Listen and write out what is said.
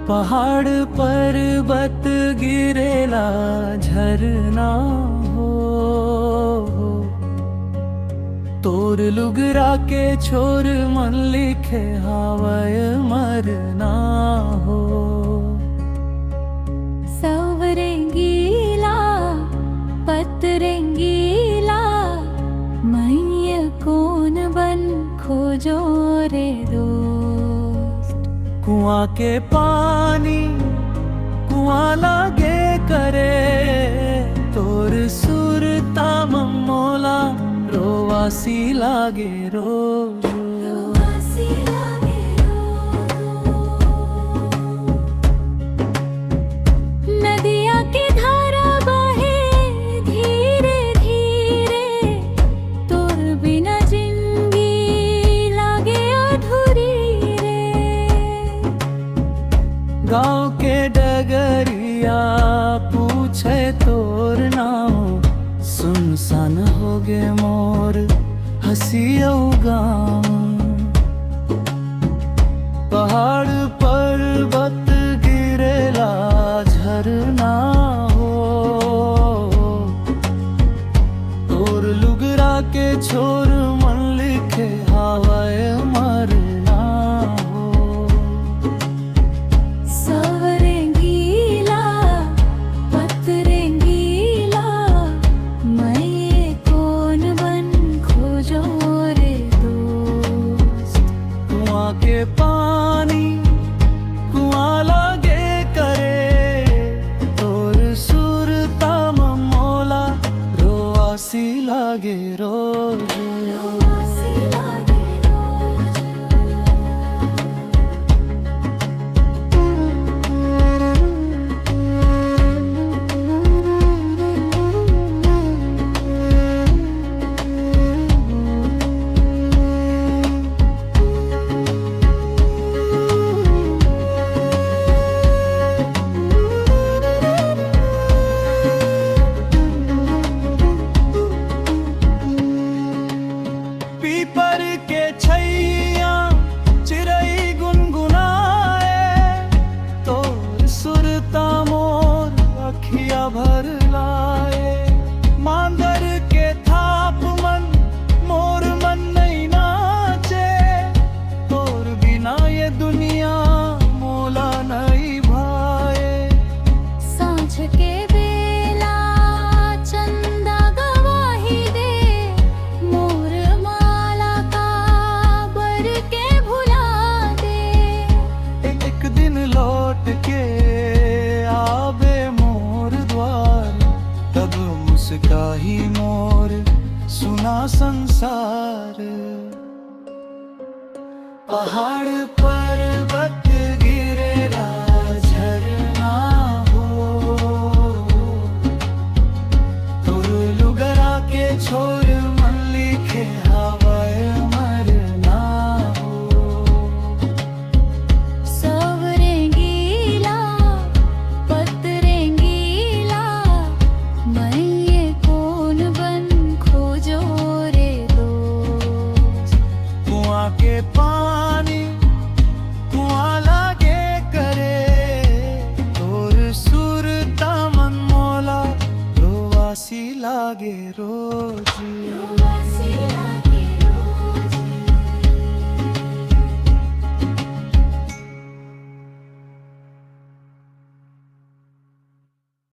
पहाड़ पर्वत गिरेला झरना हो, तोर लुगरा के छोर मन लिखे हावय मरना हो। सवरेंगीला पतरेंगीला मैया कौन बन खोजो रे दोस्त। कुआं के पानी कुआं लागे करे, तोर सुरता ममोला रोवासी लागे रोज। नदिया की धारा बहे धीरे धीरे, तोर बिना जिंदगी लागे अधूरी रे। गाँव के डगरिया पूछे तोर नाम, सुनसान हो गे मोर हसियौ गाँव। पहाड़ पर्वत गिरेला झरना हो, तोर लुगरा के छोर मन लिखे हावय मरना हो। सवरेंगीला पतरेंगीला मैं कौन बन खोजो रे दोस्त। कुआं के पानी कुआं लागे करे, तोर सुरता ममोला रोवासी लागे रोज। पीपर के छैया चिरई गुनगुनाए, तोर सुरता मोर अखिया भर लाए। मांदर के थाप मन मोर मन नहीं नाचे, तोर बिना ये दुनिया मोला नहीं भाए। सांझ के बेला चंदा गवाही दे, मोर माला का बर के भुला दे। एक दिन लौट के आवे मोर द्वार, तब मुस्काही मोर सुना संसार। पहाड़